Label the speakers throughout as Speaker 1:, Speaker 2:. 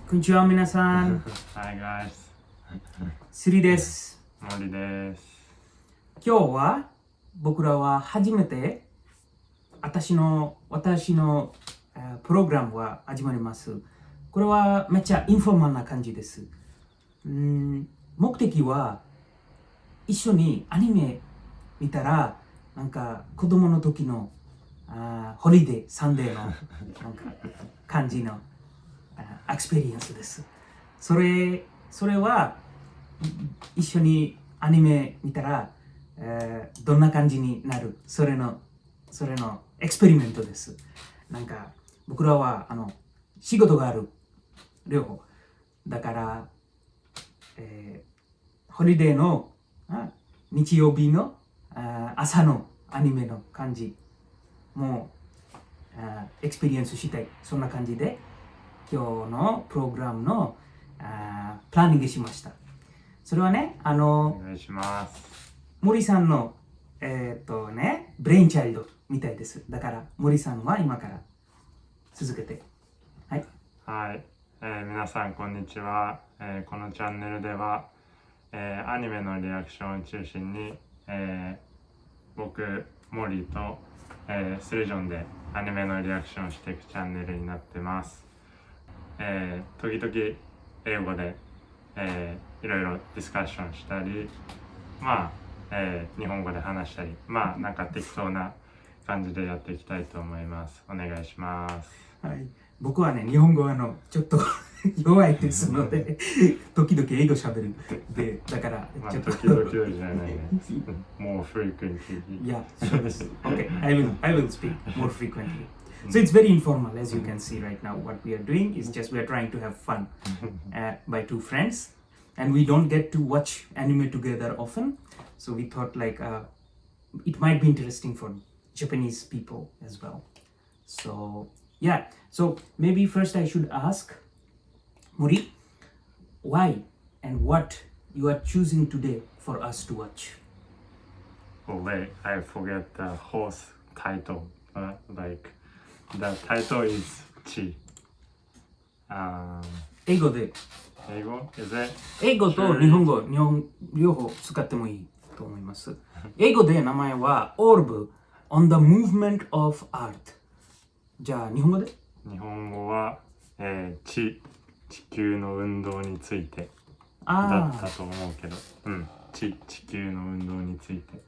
Speaker 1: こんにちは皆さん。
Speaker 2: Hi guys.
Speaker 1: スリです。
Speaker 2: モリです。
Speaker 1: 今日は僕らは初めて私のプログラムが始まります。これはめっちゃインフォーマルな感じです。目的は一緒にアニメ見たらなんか子供の時のホリデー、サンデーのなんか感じのエクスペリエンスです。それは一緒にアニメ見たら、どんな感じになるそれのエクスペリメントです。なんか僕らは仕事がある両方だから、ホリデーの日曜日の朝のアニメの感じもエクスペリエンスしたい、そんな感じで今日のプログラムのプランニングしました。それはね、
Speaker 2: お願いします。
Speaker 1: 森さんのブレインチャイルドみたいです。だから森さんは今から続けて。はい。
Speaker 2: はい。皆さんこんにちは。このチャンネルでは、アニメのリアクションを中心に、僕、モリと、スリジョンでアニメのリアクションをしていくチャンネルになってます。時々英語で、いろいろディスカッションしたり、日本語で話したり、なんか適当な感じでやっていきたいと思います。お願いします。
Speaker 1: はい。僕はね、日本語はちょっと弱いですので、時々英語喋るで、だから
Speaker 2: ちょっと時々じゃないね。more frequently.
Speaker 1: Yeah, sure. Okay, I will speak more frequently. So it's very informal, as you can see right now. What we are doing is just we are trying to have fun by two friends, and we don't get to watch anime together often. So we thought it might be interesting for Japanese people as well. So yeah, so maybe first I should ask Mori, why and what you are choosing today for us to watch?
Speaker 2: Oh wait, I forget the whole title. The title is Chi.
Speaker 1: 英語で。
Speaker 2: 英語 Is it?
Speaker 1: 英語と日本語、両方使ってもいいと思います。英語で名前は Orb on the Movement of Art。じゃあ日本語で？
Speaker 2: 日本語は、地球の運動についてだったと思うけど、地球の運動について。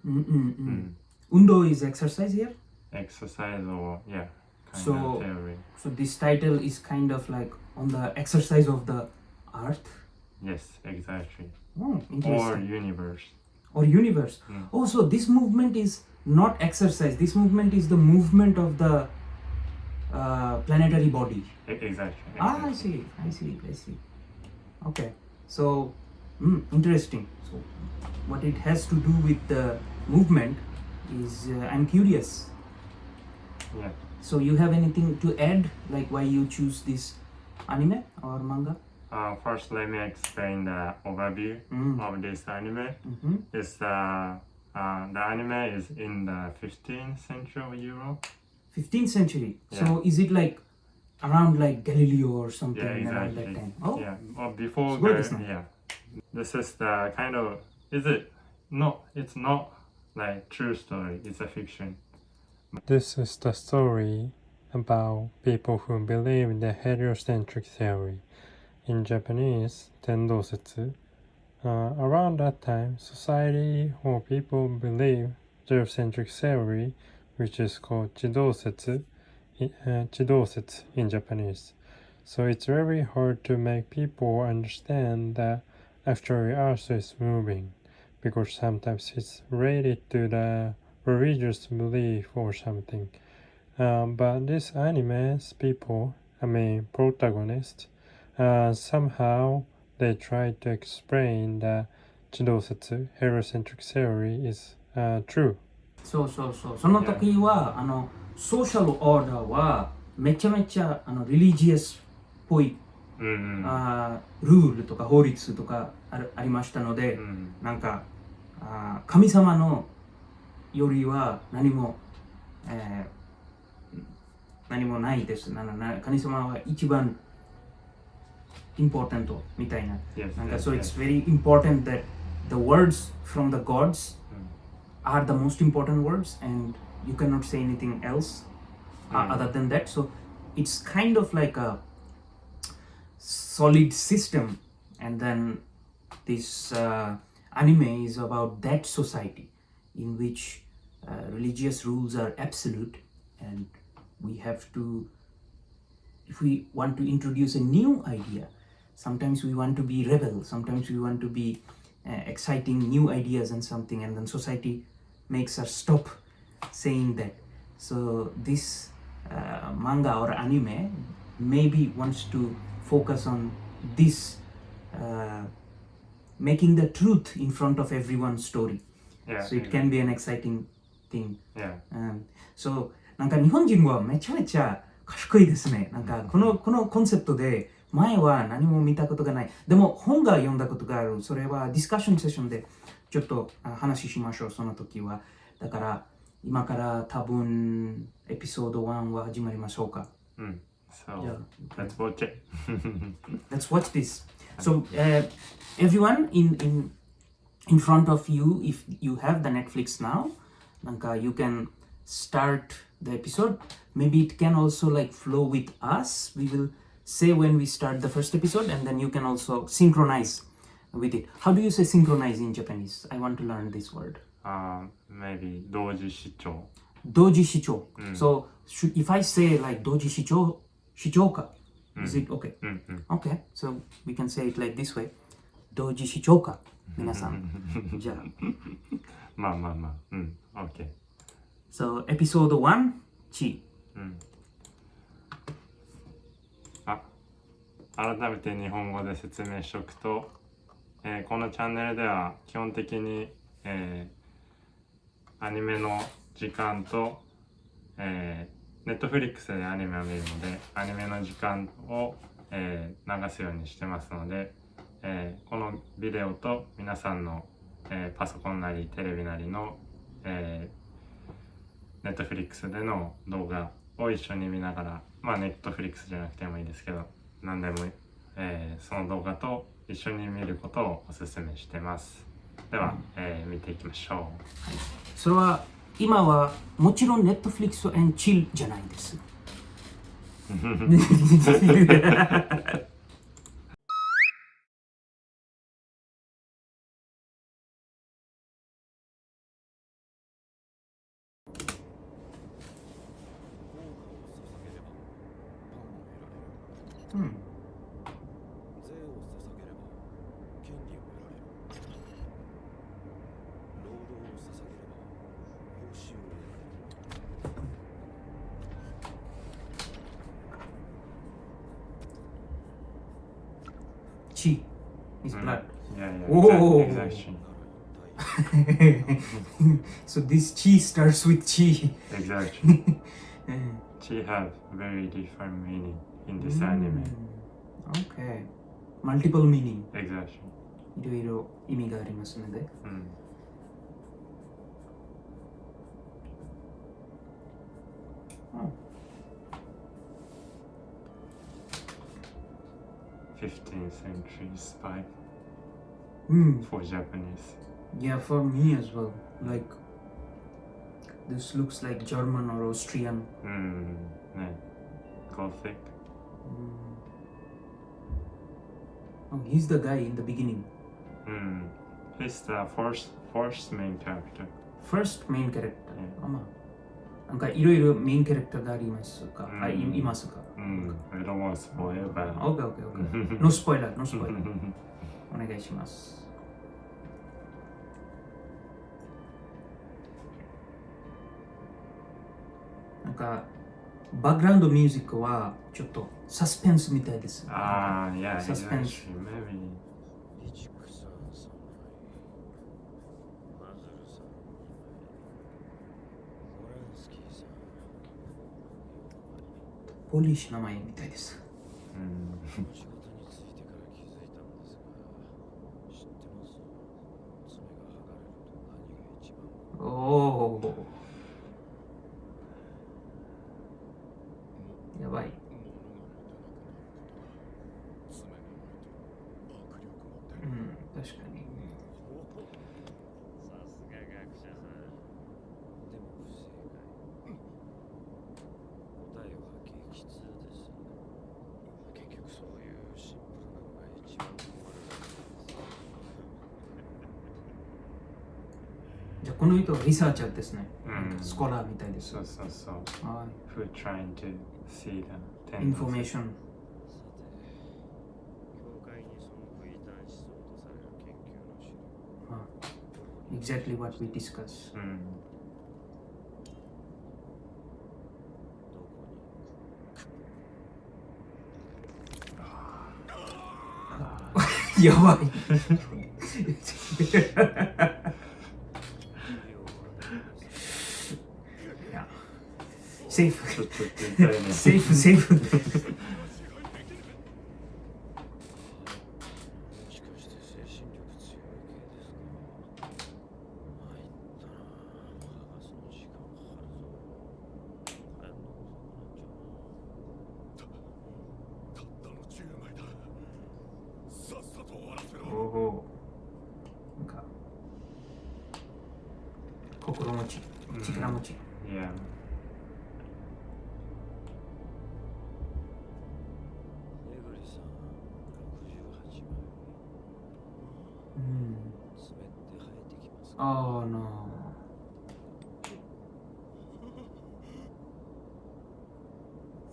Speaker 1: 運動 is exercise here?
Speaker 2: Exercise or yeah, kind
Speaker 1: of
Speaker 2: theory.
Speaker 1: So this title is kind of like on the exercise of the art?
Speaker 2: Yes, exactly.
Speaker 1: Oh, interesting.
Speaker 2: Or universe.
Speaker 1: Or universe. Oh, so this movement is not exercise. This movement is the movement of the planetary body.
Speaker 2: Exactly.
Speaker 1: I see. Okay. So, interesting. So, what it has to do with the movement is, I'm curious.
Speaker 2: Yeah.
Speaker 1: So, you have anything to add, like why you choose this anime or manga?
Speaker 2: First, let me explain the overview of this anime. It's the anime is in the 15th century of Europe.
Speaker 1: 15th century.
Speaker 2: Yeah.
Speaker 1: So, is it like around like Galileo or something around
Speaker 2: exactly.
Speaker 1: that time? Oh,
Speaker 2: yeah. Well, before
Speaker 1: yeah.
Speaker 2: This is the kind of it's not like true story. It's a fiction. This is the story about people who believe in the heliocentric theory. In Japanese, 天動説. Around that time, society or people believe geocentric theory, which is called 地動説 in Japanese. So it's very hard to make people understand that actually Earth is moving, because sometimes it's related to the religious belief or something. But this anime's protagonist, somehow they try to explain that 地動説 heliocentric theory is true.
Speaker 1: そう。その時は、ソーシャルオーダーはめちゃめちゃリリジアスっぽい、ルールとか法律とかありましたので、なんか神様のよりは何もないです。神様は一番 important みたいな。
Speaker 2: Yes,
Speaker 1: なんか
Speaker 2: yes,
Speaker 1: so
Speaker 2: yes.
Speaker 1: it's very important that the words from the gods are the most important words and you cannot say anything else other than that. So it's kind of like a solid system, and then this anime is about that society in which religious rules are absolute, and we have to, if we want to introduce a new idea, sometimes we want to be rebel, sometimes we want to be exciting new ideas and something, and then society makes us stop saying that. So this manga or anime maybe wants to focus on this, making the truth in front of everyone's story.
Speaker 2: Yeah,
Speaker 1: So it can be an exciting thing.
Speaker 2: Yeah.
Speaker 1: So なんか日本人はめちゃめちゃ賢いですね。なんかこのコンセプトで前は何も見たことがない。でも本が読んだことがある。それはディスカッションセッションでちょっと話しましょう、その時は。だから今から多分エピソード1は始まりましょうか。
Speaker 2: So let's watch it.
Speaker 1: Let's watch this. So everyone in front of you, if you have the Netflix now, なんか you can start the episode. Maybe it can also like flow with us. We will say when we start the first episode, and then you can also synchronize with it. How do you say synchronize in Japanese? I want to learn this word.
Speaker 2: Maybe 同時視聴。
Speaker 1: 同時視聴。So if I say like 同時視聴か, is it okay? Okay, so we can say it like this way. 同時視聴か、皆さん。じゃあ。
Speaker 2: まあ。OK。
Speaker 1: So episode 1, チ。
Speaker 2: 改めて日本語で説明しておくと、このチャンネルでは基本的に、アニメの時間と、Netflix でアニメを見るので、アニメの時間を、流すようにしてますので、このビデオと皆さんの、パソコンなりテレビなりの、Netflix での動画を一緒に見ながら、Netflix じゃなくてもいいですけど、何でも、その動画と一緒に見ることをお勧めしてます。では、見ていきましょう。はい、
Speaker 1: それは今はもちろん Netflix and chill じゃないです。Chi is blood.
Speaker 2: Yeah, exactly.
Speaker 1: So this chi starts with chi.
Speaker 2: Exactly. Chi have very different meaning in this anime.
Speaker 1: Okay. Multiple meaning.
Speaker 2: Exactly.
Speaker 1: いろいろ意味がありますので。
Speaker 2: 15th century spy for Japanese.
Speaker 1: Yeah, for me as well. Like this looks like German or Austrian.
Speaker 2: Gothic.
Speaker 1: Oh, he's the guy in the beginning.
Speaker 2: He's the first main character.
Speaker 1: First main character. なんかいろいろメインキャラクターがありますか？いますか？I
Speaker 2: don't want to spoil, but...
Speaker 1: Okay. No spoiler. お願いします。なんかバックグラウンドミュージックはちょっとサスペンスみたいです。
Speaker 2: yeah,
Speaker 1: サスペンス。
Speaker 2: maybe.
Speaker 1: ポリッシュ名前みたいです。おお。やばい。この人はリサーチャーですね。
Speaker 2: うん
Speaker 1: スコラーみたいです。
Speaker 2: そうそうそう。
Speaker 1: は
Speaker 2: Who trying to see the
Speaker 1: い。インフォメーション。
Speaker 3: 教会にその異端思想とされる研究の資料。
Speaker 1: Exactly what we discuss.
Speaker 2: うん。
Speaker 1: やばい。セーフ。
Speaker 2: ちょっと痛いね。
Speaker 1: セーフ、セーフ。
Speaker 3: もしかして精神力強い系ですか。入ったな。剥がすの時間かかるぞ。帰るの遅くなっちゃうな。
Speaker 4: たったの10枚だ。さっさと終わらせろ。
Speaker 1: おお。なんか心持ち、力持ち。
Speaker 2: Yeah.
Speaker 3: めぐりさん、68枚。
Speaker 1: うん。
Speaker 3: 滑って生えてきますか。
Speaker 1: ああ、no。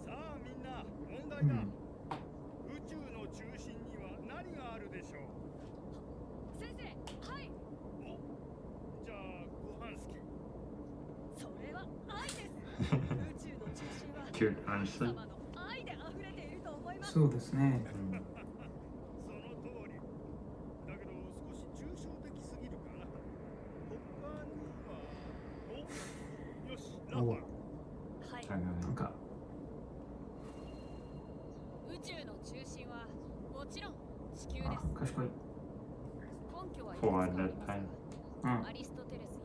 Speaker 4: さあみんな、問題だ。宇宙の中心には何があるでしょう。
Speaker 5: 先生、はい。
Speaker 4: お、じゃあご飯好き。
Speaker 5: それは愛です。宇宙の中心は
Speaker 2: Cute answer.
Speaker 5: 様の愛で溢れていると思います。
Speaker 1: そうですね。
Speaker 4: その通り。だけど少し抽象的すぎるかな。他には、お、よし、ラファ。
Speaker 5: はい。
Speaker 1: なんか
Speaker 5: 宇宙の中心はもちろん地球です。
Speaker 1: 賢い。
Speaker 5: 根拠はいくつ
Speaker 2: For
Speaker 5: かあり
Speaker 2: that
Speaker 5: ますが
Speaker 2: time.
Speaker 1: うん。
Speaker 5: アリストテレス曰く、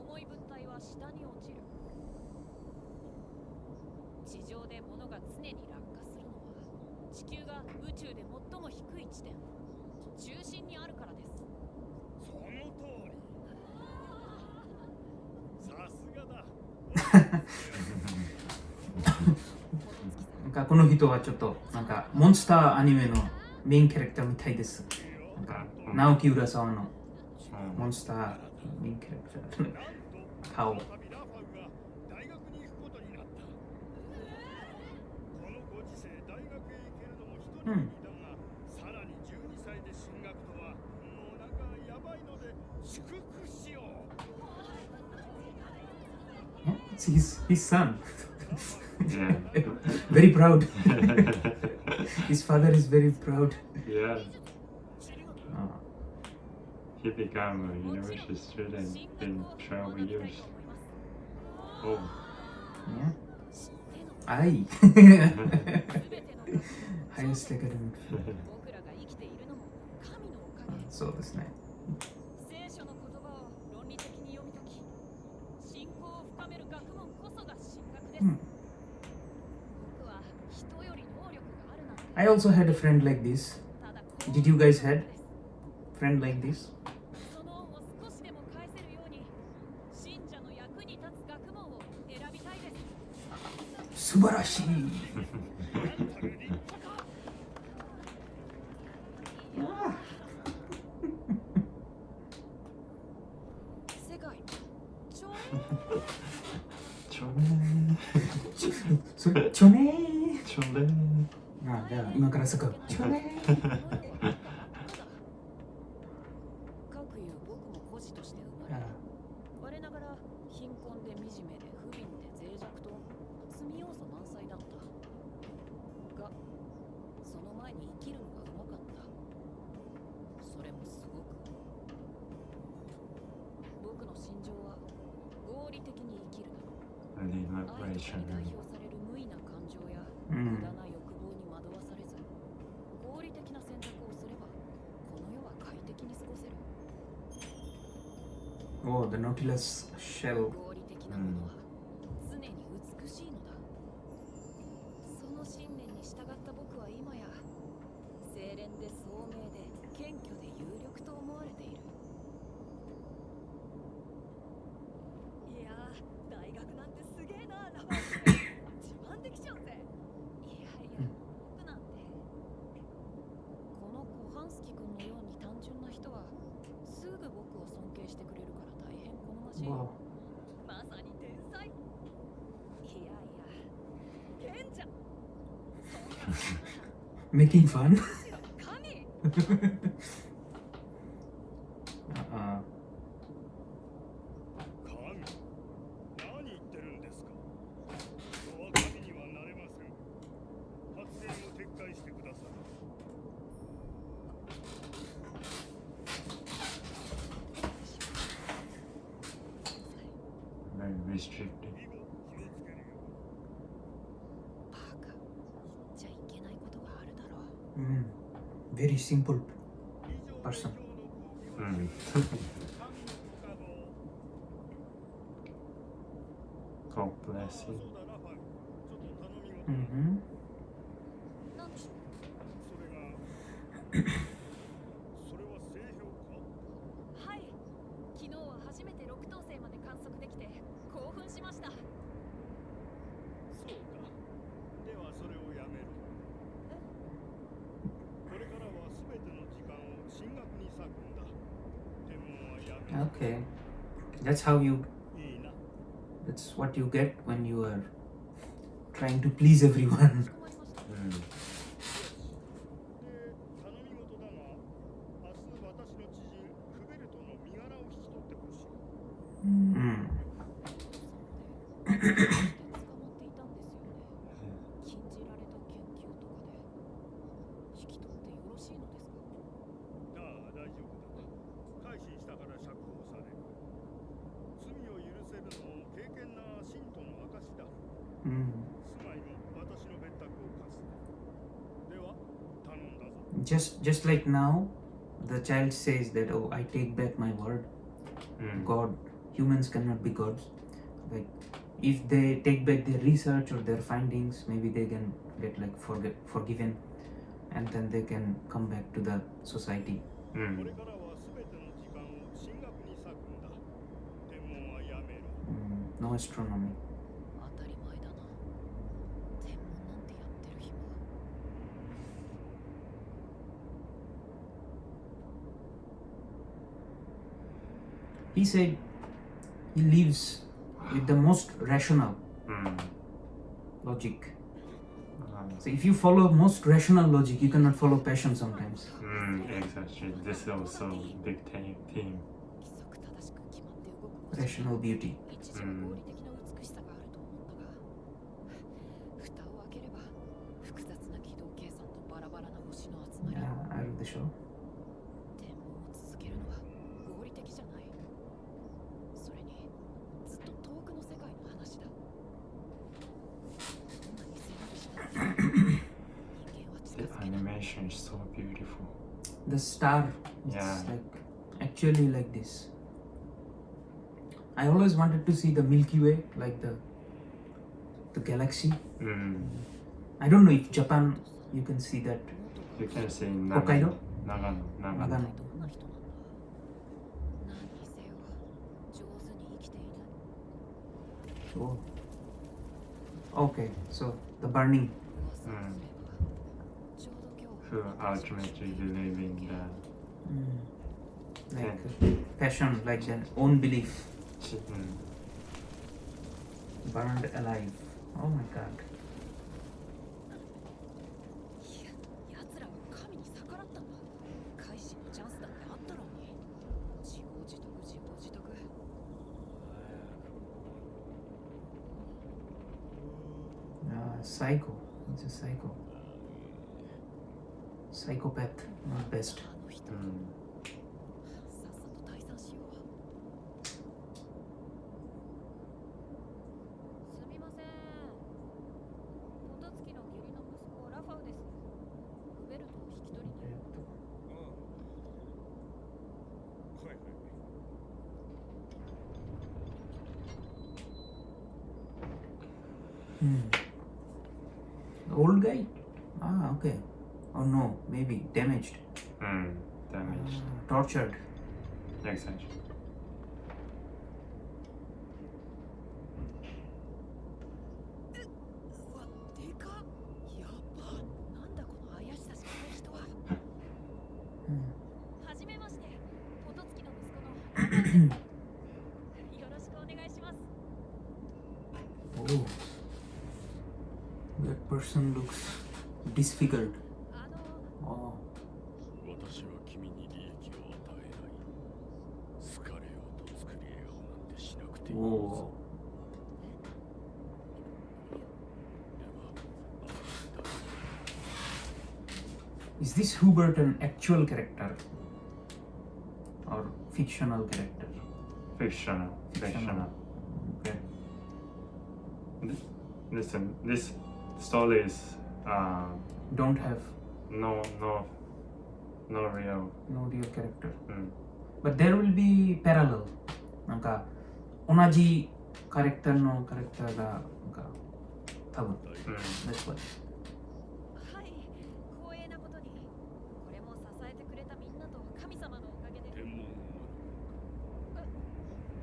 Speaker 5: 重い物体は下に落ちる。地上で物が常に落下するのは、地球が宇宙で最も低い地点、中心にあるからです。
Speaker 4: その通り。さすがだ。
Speaker 1: なんかこの人はちょっとなんかモンスターアニメのメインキャラクターみたいです。なんか直木浦沢のモンスターメインキャラクター。顔。
Speaker 4: この度ラファウが大学に行くことになった。このご時世大学へ行けるのも一人だが、さらに12歳で進学とはもうなんかやばいので祝福しよう。
Speaker 1: It's his son.
Speaker 2: Yeah.
Speaker 1: Very proud. His father is very proud.
Speaker 2: Yeah.
Speaker 1: あ
Speaker 2: He became a university student in 12 years. Oh.
Speaker 1: ね。愛。Highest academic.
Speaker 5: 僕らが生きているのも神のおかげ。
Speaker 1: そうですね。
Speaker 5: 聖書の言葉を論理的に読み解き、信仰を深める学問こそが神学です。僕は人より能力があるなんて。
Speaker 1: I also had a friend like this.
Speaker 5: ただ
Speaker 1: Did you guys had friend like this?
Speaker 5: その恩を少しでも返せるように、信者の役に立つ学問を選びたいです。
Speaker 1: 素晴らしい。
Speaker 5: 世界ちょ
Speaker 2: ちょね
Speaker 1: それちょね
Speaker 2: ー。ちょねー。
Speaker 1: あ、じゃあ今からそこ。ちょね
Speaker 5: かくいう僕も孤児として生まれ、我ながら貧困で惨めで不憫で脆弱と罪要素満載だったが、その前に生きるのがうまかった。それもすごく。僕の心情は合理的に生きる。
Speaker 2: I did not
Speaker 5: 愛とか
Speaker 2: ration.
Speaker 5: に代表される無意な感情や
Speaker 1: うん
Speaker 5: 無駄な欲望に惑わされず、合理的な選択をすればこの世は快適に過ごせる。
Speaker 1: Oh, the Nautilus shell.
Speaker 5: 合理的なものは常に美しいのだ。その信念に従った僕は今や清廉で聡明で謙虚で有力と思われている。いやー、大学なんてすげえな、ラバー自慢できちゃうぜ。いやいや、僕なんて。このコハンスキ君のように単純な人はすぐ僕を尊敬してくれるから大変
Speaker 1: Making fun?
Speaker 5: 神
Speaker 4: 神、何言ってるんですか。人は神にはなれません。発言を撤回してください。
Speaker 2: Very restricted.
Speaker 4: 以後気をつけるよ。
Speaker 5: バカ言っちゃいけないことがあるだろう
Speaker 1: Very simple
Speaker 4: 以上で
Speaker 1: person.
Speaker 4: 今日の講義は
Speaker 2: Mm.
Speaker 4: 神の不可能。
Speaker 2: God bless
Speaker 4: そ
Speaker 2: you.
Speaker 4: うだラファル、ちょっと頼み事。
Speaker 1: Mm-hmm.
Speaker 5: なんでしょう
Speaker 4: それがそれは製氷か。
Speaker 5: はい昨日は初めて6等星まで観測できて興奮しました
Speaker 4: そうか。ではそれをやめろ。これからは全ての時間を進学に割くんだ。天文はやめろ。
Speaker 1: Okay. That's how you,
Speaker 4: いいな。
Speaker 1: that's what you get when you are trying to please everyone.
Speaker 5: かしこまりました
Speaker 2: Mm.
Speaker 4: で、頼み事だが、明日私の知人フベルトの身柄を引き取ってほしい。
Speaker 1: Mm.
Speaker 5: 捕まっていたんですよね禁じられた研究とかで引き取ってよろしいのですか
Speaker 4: ああ、大丈夫だ。改心したから釈放される。罪を許せるのも敬虔な信徒の証だ。
Speaker 1: Mm.
Speaker 4: 住まいも私の別宅を貸す。では、頼んだぞ。
Speaker 1: Just like now, the child says that, oh, I take back my word.
Speaker 2: Mm.
Speaker 1: God, humans cannot be gods. Like, if they take back their research or their findings, maybe they can get like forgiven, and then they can come back to the society.
Speaker 4: これ
Speaker 2: Mm.
Speaker 4: からは全ての時間を進学に割くんだ。天文はやめろ。
Speaker 1: No astronomy.
Speaker 5: 当たり前だな天文なんてやってる暇
Speaker 1: He said he lives with the most rational
Speaker 2: Mm.
Speaker 1: logic.
Speaker 2: Um,
Speaker 1: So if you follow most rational logic, you cannot follow passion sometimes.
Speaker 2: exactly. This is also big theme.
Speaker 5: 規則正しく決まって動く
Speaker 1: Rational beauty.
Speaker 5: 一時は合理的な美しさがあると思ったが、蓋を開ければ複雑な軌道計算とバラバラな星の集まり
Speaker 1: I read the show.
Speaker 5: 天文を続けるのは合理的じゃないそれにずっと遠くの世界の話だどんなに背伸びしなくても人間は近
Speaker 2: The
Speaker 5: づけない
Speaker 2: animation is so beautiful.
Speaker 1: The star is
Speaker 2: Yeah.
Speaker 1: like actually like this. I always wanted to see the Milky Way, like the galaxy.
Speaker 2: Mm.
Speaker 1: I don't know if Japan you can see that.
Speaker 2: You can see
Speaker 1: Hokkaido?
Speaker 2: Nagano.
Speaker 5: 一体
Speaker 1: Nagano.
Speaker 5: どんな人なんだ何にせよ上手に生きていない
Speaker 1: Oh. Okay, so the burning.
Speaker 5: 噂をすればちょうど今日
Speaker 2: Who ultimately believe in the
Speaker 1: Like passion, like their own belief, burned alive. Oh my god.
Speaker 5: いや奴らは神に逆らったんだ改心のチャンスだってあったろうに自業自得自業自得
Speaker 1: Psycho. It's a psycho. Psychopath, not best.
Speaker 5: あの人、
Speaker 2: Mm.
Speaker 5: さっさと退散しようすみませんポタツキの義理の息子ラファウですフベルトを引き取りに
Speaker 4: はいはい。
Speaker 1: The old guy? Ah, okay. Oh no, maybe damaged.
Speaker 2: Damaged.
Speaker 1: Tortured.
Speaker 2: Exactly.
Speaker 5: うわでかっやばなんだこの怪しさしかない人は
Speaker 1: Hmm.
Speaker 5: はじめましてポトツキの息子のラファウですよろしくお願いします
Speaker 1: Oh. That person looks disfigured.
Speaker 5: あの
Speaker 1: Oh.
Speaker 4: 私は君に利益を与えない。好かれようと作り笑顔なんてしなくていい。
Speaker 1: Oh. Is this Hubert an actual character or fictional character?
Speaker 2: Fictional. Fictional.
Speaker 1: Okay.
Speaker 2: Listen, this story is
Speaker 1: Don't have
Speaker 2: no real.
Speaker 1: no real character.
Speaker 2: うん。
Speaker 1: But there will be parallel. なんか同じカラクターがなんか多分。That's what.
Speaker 5: はい、光栄なことに、これも支えてくれたみんなと神様のおかげで。
Speaker 4: 天文を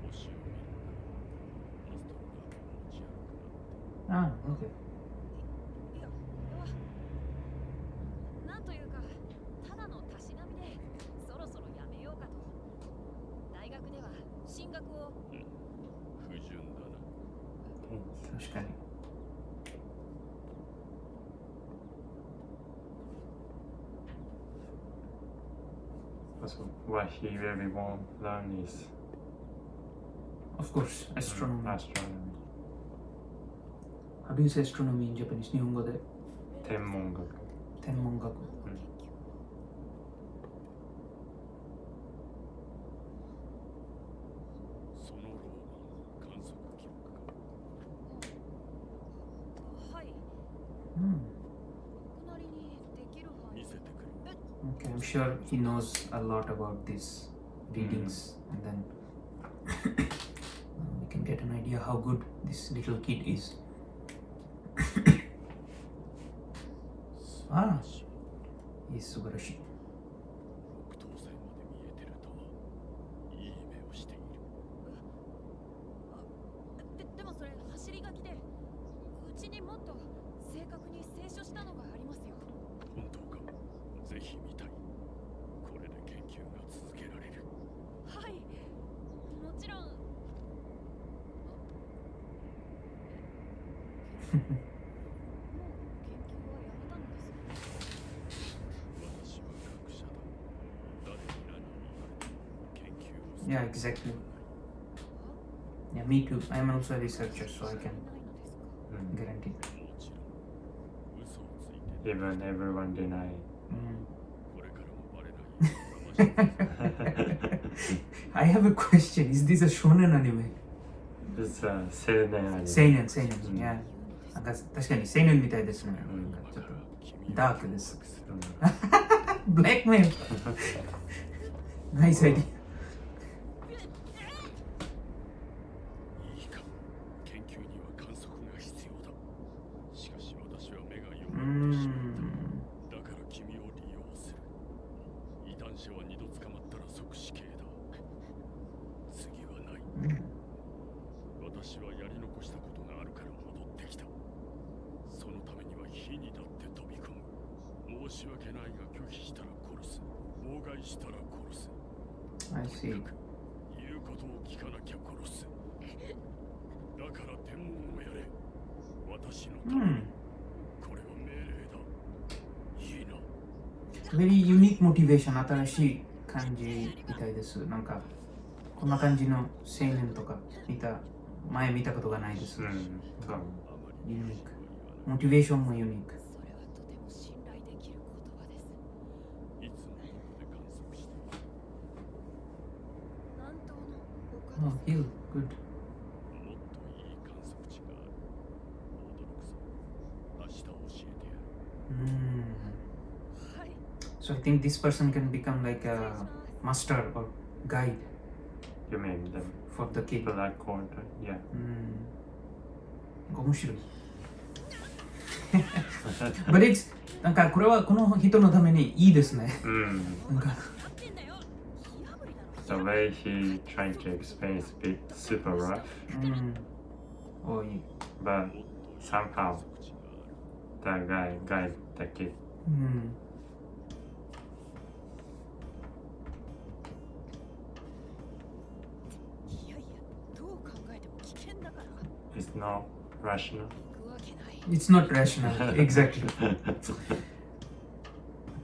Speaker 4: 星を見るアストロが持ち歩くなんて
Speaker 1: Ah, okay.
Speaker 5: いや、なんというか、ただのたしなみで、そろそろやめようかと。大学では進学を。
Speaker 4: 不純だな。
Speaker 1: 確かに。
Speaker 2: So what he really won't learn is
Speaker 1: Of course, astronomy.
Speaker 2: astronomy.
Speaker 1: How do you say astronomy in Japanese? 日本語で
Speaker 2: 天文学。
Speaker 1: 天文学。
Speaker 4: そのローマン観測記録か。
Speaker 5: はい、
Speaker 1: Hmm.
Speaker 5: 僕なりにできる範囲。
Speaker 4: 見せてくれ。
Speaker 1: Okay, I'm sure he knows a lot about these readings, and then we can get an idea how good this little kid is. Ah, he's 素晴らしい。
Speaker 4: 北東線まで見えてるとはいい目をしている。
Speaker 5: でもそれ走り書きで、うちにもっと正確に清書したのがありますよ。
Speaker 4: 本当か。ぜひ見たい。これで研究が続けられる。
Speaker 5: はい、もちろん。もう研究はやめたのです。
Speaker 4: 私は学者だ。誰に何を言われても研究をする。
Speaker 1: Yeah, exactly. Yeah, me too. I'm also a researcher, so I can
Speaker 2: うん。
Speaker 1: guarantee.
Speaker 4: もちろん嘘をついて
Speaker 2: Even everyone deny.
Speaker 1: Mm.
Speaker 4: これからもバレないように騙して
Speaker 1: I have a question. Is this a shonen anime?
Speaker 2: It's a seinen anime.
Speaker 1: Seinen,
Speaker 2: Mm.
Speaker 1: yeah. なんか確かにセイネンみたいですね。
Speaker 2: うん
Speaker 1: なんかちょっと
Speaker 4: 君を
Speaker 1: ダークです。
Speaker 2: うん
Speaker 1: ブラックメイル。ナイスアイディ
Speaker 4: いいか。研究には観測が必要だ。しかし私は目が弱
Speaker 1: ア。
Speaker 4: いと知った。だから君を利用する。異端者は二度捕まったら即死刑だ。次はない。私はやり残したことがあるから戻ってきた。そのためには火にだって飛び込む。申し訳ないが拒否したら殺す。妨害したら殺す。
Speaker 1: I see.
Speaker 4: 言うことを聞かなきゃ殺す。だから天文をやれ。私のために。
Speaker 1: うん。
Speaker 4: これは命令だ。いいな。
Speaker 1: Very unique motivation. 新しい感じみたいです。なんかこんな感じの青年とか前見たことがないです。
Speaker 2: うん。そう。
Speaker 1: ユニーク。モチベーションもユニーク。
Speaker 5: それはとても信頼できる言葉です。
Speaker 4: いつもどこで観測している。
Speaker 5: 南東の
Speaker 1: Oh,
Speaker 5: 丘です。
Speaker 1: here. Good.
Speaker 4: もっといい観測地がある。驚くぞ。明日教えてやる。
Speaker 5: はい。
Speaker 1: So I think this person can become like a master or guide
Speaker 2: You mean the
Speaker 1: for the kid.
Speaker 2: black quarter? Yeah.
Speaker 1: 面白い。But it's なんかこれはこの人のためにいいですね。
Speaker 2: うん。
Speaker 1: なんか
Speaker 5: やってんだよ。火炙りだろ。
Speaker 2: The way he tried to explain is a bit super rough,
Speaker 1: 多い。
Speaker 2: but somehow the guy guide the kid.
Speaker 5: いやいや、どう考えても危険だから。
Speaker 2: It's not rational.
Speaker 5: 行くわけない。
Speaker 1: It's not rational. Exactly.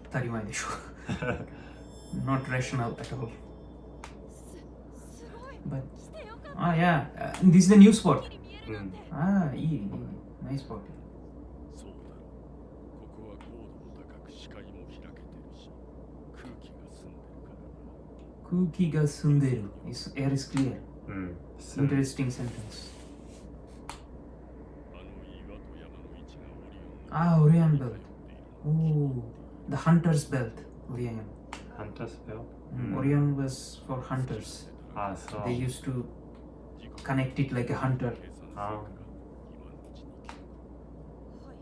Speaker 1: 当たり前でしょ。Not rational at all.
Speaker 5: すごい。
Speaker 1: But
Speaker 5: 来てよかった。
Speaker 1: yeah, this is the new spot.
Speaker 5: きり見えるなんて。
Speaker 1: いい。Nice spot.
Speaker 4: そうだ。ここは高度も高く視界も開けてるし、空気が澄んでるからな。
Speaker 1: 空気が澄んでる。Air is clear.
Speaker 2: うん。
Speaker 1: Interesting sentence.
Speaker 4: あの岩と山の位置が
Speaker 1: Orion
Speaker 4: オリオン
Speaker 1: belt. Oh, the hunter's belt. Orion.
Speaker 2: Hunter's belt?
Speaker 1: Orion was for hunters.
Speaker 2: そう。
Speaker 1: They used to connect it like a hunter.
Speaker 2: あ
Speaker 4: 今のうちに記録。
Speaker 5: はい。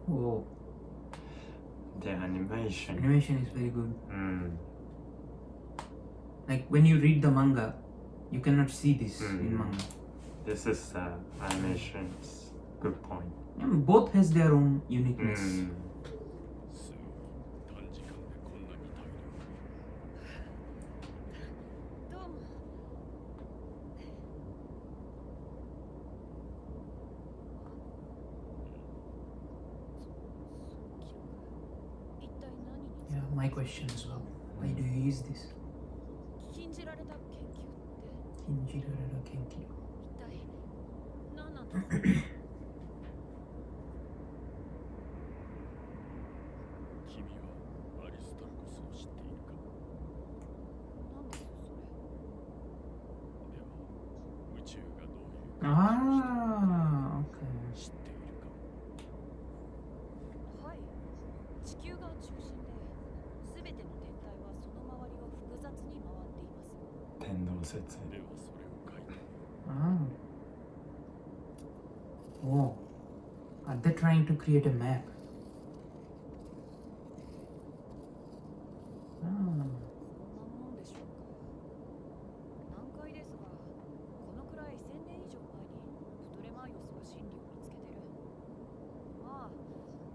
Speaker 1: Oh,
Speaker 2: The animation.
Speaker 1: animation is very good.
Speaker 2: うん。
Speaker 1: Like when you read the manga, you cannot see this
Speaker 2: Mm.
Speaker 1: in manga.
Speaker 2: This is the animation's good point.
Speaker 1: Both has their own
Speaker 2: う
Speaker 1: uniqueness.
Speaker 2: ん。
Speaker 4: すごい。短時間でこんなに大量。
Speaker 5: どうも。一体何に使
Speaker 1: Yeah,
Speaker 5: う
Speaker 1: my question as well. Why do you use this?
Speaker 5: 禁じられた研究って
Speaker 1: 禁じられる研究。
Speaker 5: 一体何なんですか？
Speaker 4: 君はアリスタルコスを知っているか？
Speaker 5: 何ですそれ？
Speaker 4: では、宇宙がどういうか
Speaker 1: Okay.
Speaker 4: 知っているか？
Speaker 5: はい。地球が中心で、すべての天体はその周りを複雑に回っています。
Speaker 2: 天動説。
Speaker 4: ではそれを書いて。
Speaker 1: Oh. Are they trying to create a map?
Speaker 5: こんなもんでしょうか。難解ですが、このくらい1000年以上前にプトレマイオスが真理を見つけてる。まあ、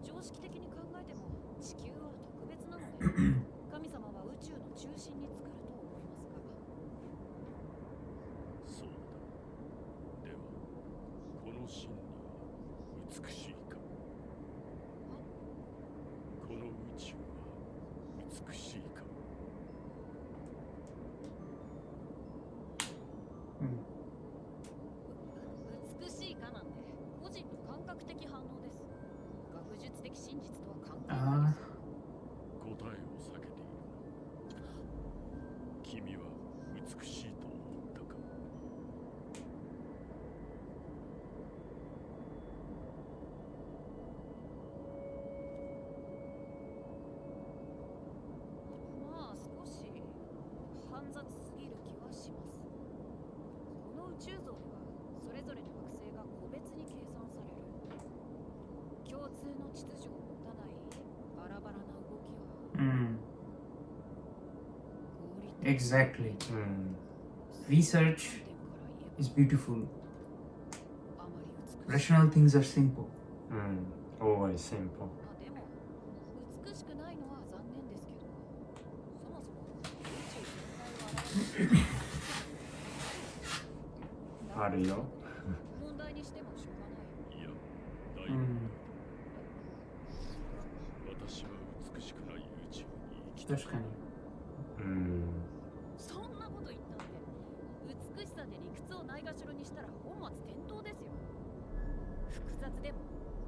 Speaker 5: 常識的に考えても地球は特別なので、神様は宇宙の中心に作ると思いますが。
Speaker 4: そうだ。では、この真理は美しいか？この宇宙は美しいか？
Speaker 5: 美しいかなんて個人の感覚的反応です。学術的真実とは関係ないです。
Speaker 4: 答えを避けているな。君は美しいと思ったか？
Speaker 5: まあ少し煩雑すぎる気はします。この宇宙像ではそれぞれの惑星が個別に計算される。共通の秩序を持たないバラバラな動きは合理的
Speaker 1: Exactly.
Speaker 2: うん。
Speaker 1: Research
Speaker 5: 点から言え
Speaker 1: is beautiful.
Speaker 5: ばあまり美しい。
Speaker 1: Rational things are simple.
Speaker 2: うん。Always simple.
Speaker 5: まあでも美しくないのは残念ですけど、そもそも宇宙全体は
Speaker 2: あるよ。
Speaker 5: 問題にしてもしょうがない。
Speaker 4: いや、大
Speaker 1: うん
Speaker 4: 問題。私は美しくない宇宙に生きている。
Speaker 1: 確かに。
Speaker 2: うん。
Speaker 5: そんなこと言ったって美しさで理屈をないがしろにしたら本末転倒ですよ。複雑でも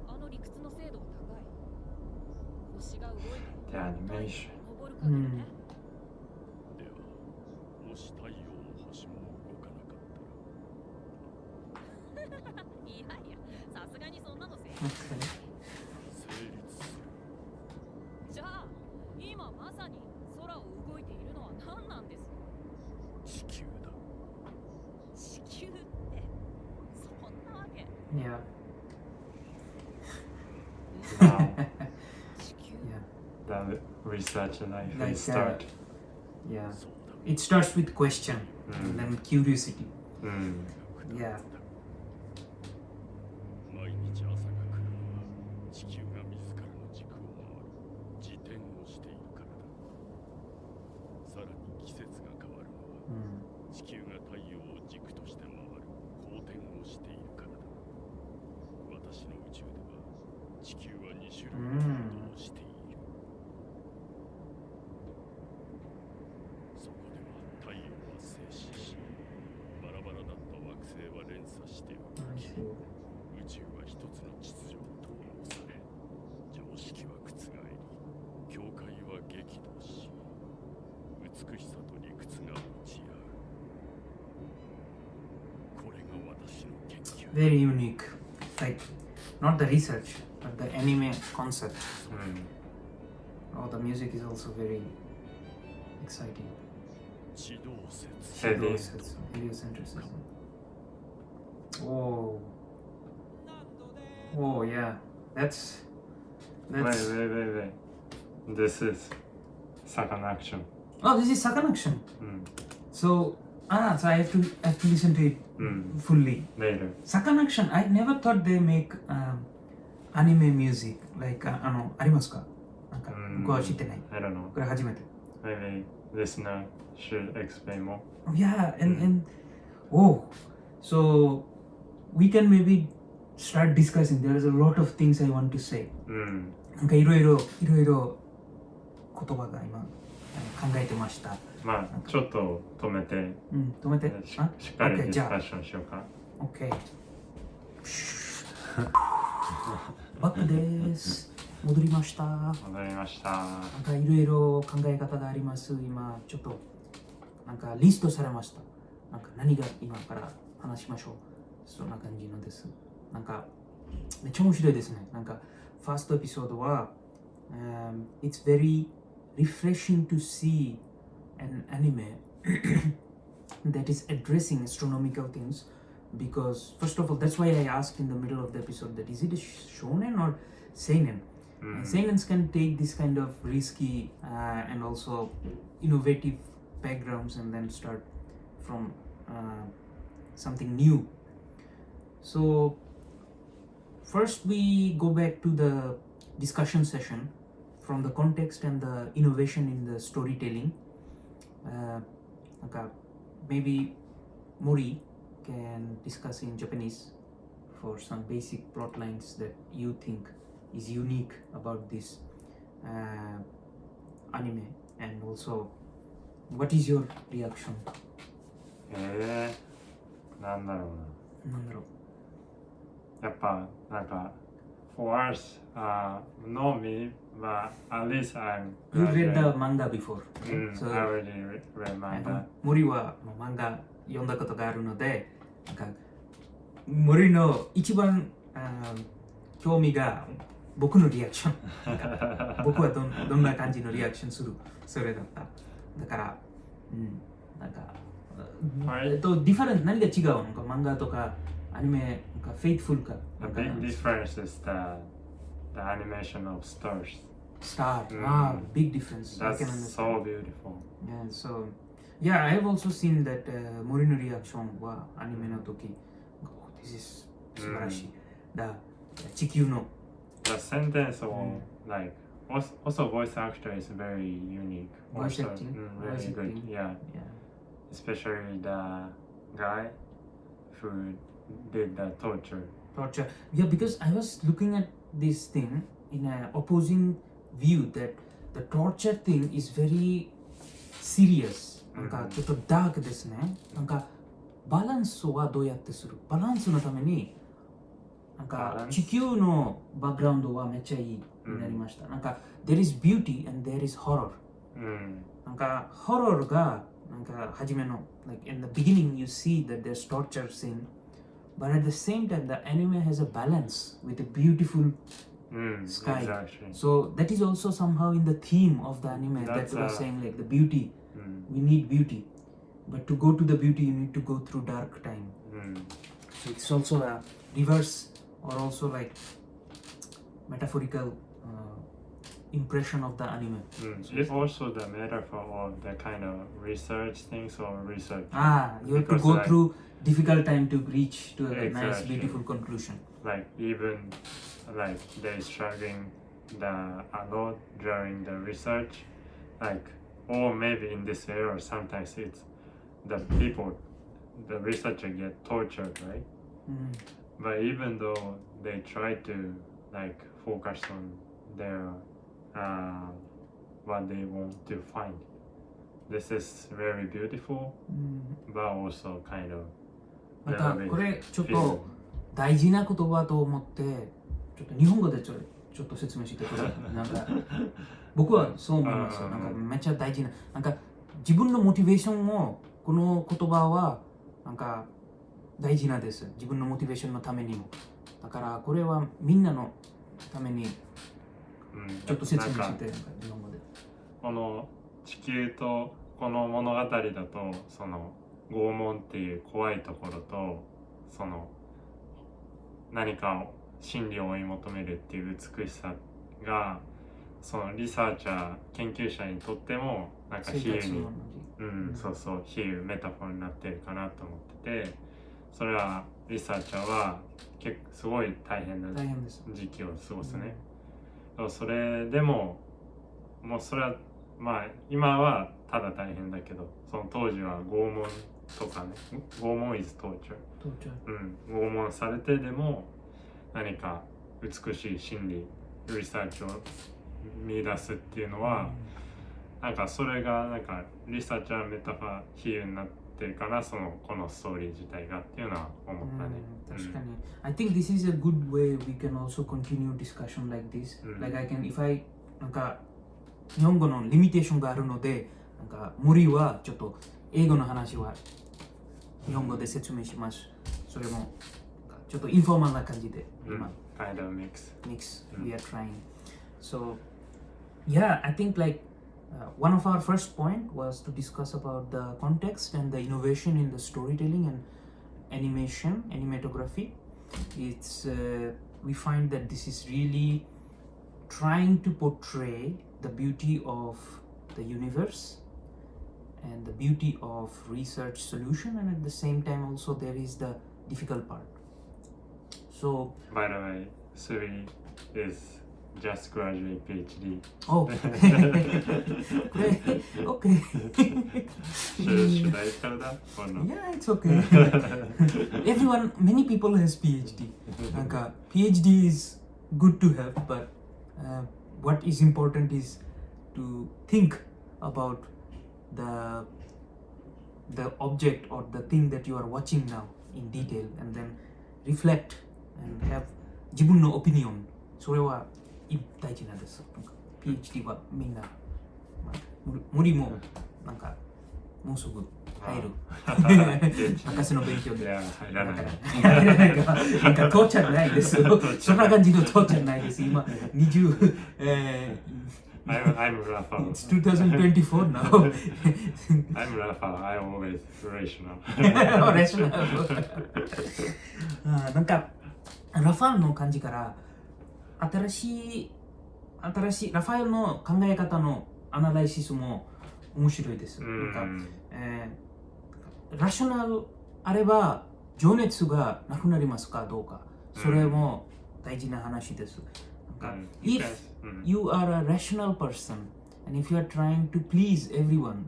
Speaker 5: あの理屈の精度は高い。星が動いて
Speaker 2: The animation.
Speaker 5: 登るかけね。
Speaker 4: では、もし太陽も星も動かなかったら、
Speaker 5: いやいや、さすがにそんなのせい。
Speaker 1: Okay.
Speaker 4: 成立する。
Speaker 5: じゃあ今まさに空を動いているのは何なんです？
Speaker 4: 地球だ。
Speaker 5: 地球ってそんなわけ。
Speaker 1: Yeah.
Speaker 2: Now,
Speaker 5: 地球
Speaker 1: Yeah.
Speaker 2: the research life
Speaker 1: Like,
Speaker 2: will start.
Speaker 1: Yeah.
Speaker 4: そうだ。
Speaker 1: It starts with question and then curiosity.
Speaker 2: うん。
Speaker 1: Yeah.
Speaker 4: 毎日朝が来るのは地球地球が太陽を軸として回る公転をしているからだ。私の宇宙では地球は2種類の運動をしている。そこでは太陽は静止し、バラバラだった惑星は連鎖して動き、宇宙は一つの秩序に統合され、常識は覆り、境界は激怒し、美しさと理屈が落ち合う。これが私の研究。
Speaker 1: Very unique. Like, not the research, but the anime concept. Oh, the music is also very exciting.
Speaker 4: 地動説。
Speaker 1: Heliocentrism. Oh. Oh, yeah. That's.
Speaker 2: Wait. This is second action.
Speaker 1: Oh, this is second action. So I have to listen to it fully.
Speaker 2: Later.
Speaker 1: Second action. I never thought they make anime music like ありますか？なんか僕は知ってない。
Speaker 2: I don't know.
Speaker 1: これ初めて。
Speaker 2: Maybe listener should explain more.
Speaker 1: Yeah, and oh, so we can maybe start discussing. There is a lot of things I want to say. なんかいろいろ言葉が今考えてました。
Speaker 2: まあちょっと止めて、
Speaker 1: 止めて。
Speaker 2: しっかりディスカッションしようか。
Speaker 1: OK。バックです。戻りました。なんかいろいろ考え方があります。今ちょっとなんかリストされました。なんか何が今から話しましょう。そんな感じのです。なんかめっちゃ面白いですね。なんかファーストエピソードは、It's very refreshing to see an anime that is addressing astronomical things because first of all that's why I asked in the middle of the episode that is it a shonen or seinen. Seinens can take this kind of risky and also innovative backgrounds and then start from something new. So first we go back to the discussion session from the context and the innovation in the storytelling. Maybe Mori can discuss in Japanese for some basic plot lines that you think is unique about this anime, and also what is your reaction?
Speaker 2: なんだろうな。
Speaker 1: なんだろう。
Speaker 2: やっぱなんか for us, not me, but at least I'm.
Speaker 1: You read the manga before.
Speaker 2: So I already read manga.
Speaker 1: 森は漫画読んだことがあるので、なんか森の一番興味が僕のリアクション。僕はどんな感じのリアクションするそれだった。だから、なんかディファレント何が違うのか漫画とかアニメなんかフェイトフルか。
Speaker 2: The big difference is the animation of stars.
Speaker 1: Big difference.
Speaker 2: That's so beautiful.
Speaker 1: Yeah, so yeah, I have also seen that Mori no reaction はアニメの時、this is 素晴らしい。地球の
Speaker 2: The sentence of like also voice actor is very unique.
Speaker 1: Voice
Speaker 2: Also,
Speaker 1: acting,
Speaker 2: very
Speaker 1: voice
Speaker 2: good.
Speaker 1: acting.
Speaker 2: Yeah, especially the guy who did the torture.
Speaker 1: Yeah, because I was looking at this thing in an opposing view that the torture thing is very serious. なんかちょっとダークですね。なんかバランスはどうやってする？バランスのためになんか地球のバックグラウンドはめっちゃいいになりました。なんか there is beauty and there is horror. なんかホラーがなんか初めの like in the beginning you see that there's torture scene, but at the same time the anime has a balance with a beautiful sky.
Speaker 2: Exactly.
Speaker 1: So that is also somehow in the theme of the anime that we are saying like the beauty. We need beauty, but to go to the beauty you need to go through dark time. So it's also a reverse or also like metaphorical impression of the anime.
Speaker 2: It's also the metaphor of the kind of research things or research.
Speaker 1: You have to
Speaker 2: Because,
Speaker 1: go
Speaker 2: like,
Speaker 1: through difficult time to reach to a nice
Speaker 2: Exactly.
Speaker 1: beautiful conclusion.
Speaker 2: Like even like they struggling a lot during the research, like or maybe in this era sometimes it's the people, the researcher get tortured, right? But even though they try to like focus on their what they want to find, this is very beautiful, but also kind of
Speaker 1: またこれちょっと大事な言葉と思ってちょっと日本語でちょっと説明してください。なんか僕はそう思いますよ。なんかめっちゃ大事な、なんか自分のモチベーションをこの言葉はなんか大事なんです。自分のモチベーションのためにも。だからこれはみんなのためにちょっと説明してなんか日本語で。
Speaker 2: この地球とこの物語だとその拷問っていう怖いところとその何かを真理を追い求めるっていう美しさがそのリサーチャー研究者にとってもなんか比喩にそうそう比喩メタファーになってるかなと思ってて、それはリサーチャーはすごい大変な時期を過ごすね。それでももうそれはまあ今はただ大変だけど、その当時は拷問とかね、拷問 is torture、拷問されてでも何か美しい真理リサーチを見出すっていうのは、なんかそれがなんかリサーチャーメタファー比喩になってるからこのストーリー自体がっていうのは思ったね。
Speaker 1: 確かに。I think this is a good way we can also continue discussion like this. Like I can, if I なんか日本語のリミテーションがあるので、なんか森はちょっと英語の話は日本語で説明します。それもちょっとインフォーマルな感じで今。
Speaker 2: Kind of mix.
Speaker 1: We are trying. So yeah, I think like one of our first point was to discuss about the context and the innovation in the storytelling and animation, animatography. It's we find that this is really trying to portray the beauty of the universe and the beauty of research solution, and at the same time also there is the difficult part. So
Speaker 2: by the way, Sri is just graduate PhD.
Speaker 1: Oh, okay.
Speaker 2: Should I tell that or no?
Speaker 1: Yeah, it's okay. Everyone, many people has PhD. Like, PhD is good to have, but what is important is to think about the object or the thing that you are watching now in detail, and then reflect and have 自分のオピニオン。それは大事なんです。なんか PhD はみんな、森もなんかもうすぐ入る。博士の勉強で。
Speaker 2: いや、入らない。
Speaker 1: なんか父ちゃんないです。そんな感じの父ちゃんないです。今20、
Speaker 2: I'm Rafa.
Speaker 1: It's 2024 now.
Speaker 2: I'm Rafa. I'm always rational.
Speaker 1: なんかラファールの感じから新しいラファールの考え方のアナライシスも面白いです。なんか、ラショナルあれば情熱がなくなりますかどうか、それも大事な話です。なんか、if you are a rational person and if you are trying to please everyone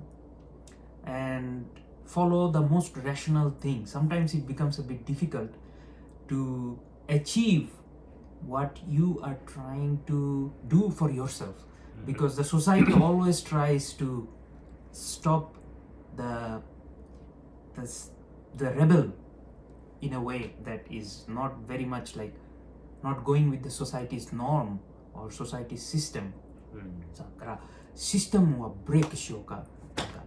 Speaker 1: and follow the most rational thing, sometimes it becomes a bit difficult to achieve what you are trying to do for yourself, because the society always tries to stop the rebel in a way that is not very much like not going with the society's norm or society's system. だからシステムはブレイクしようか、なんか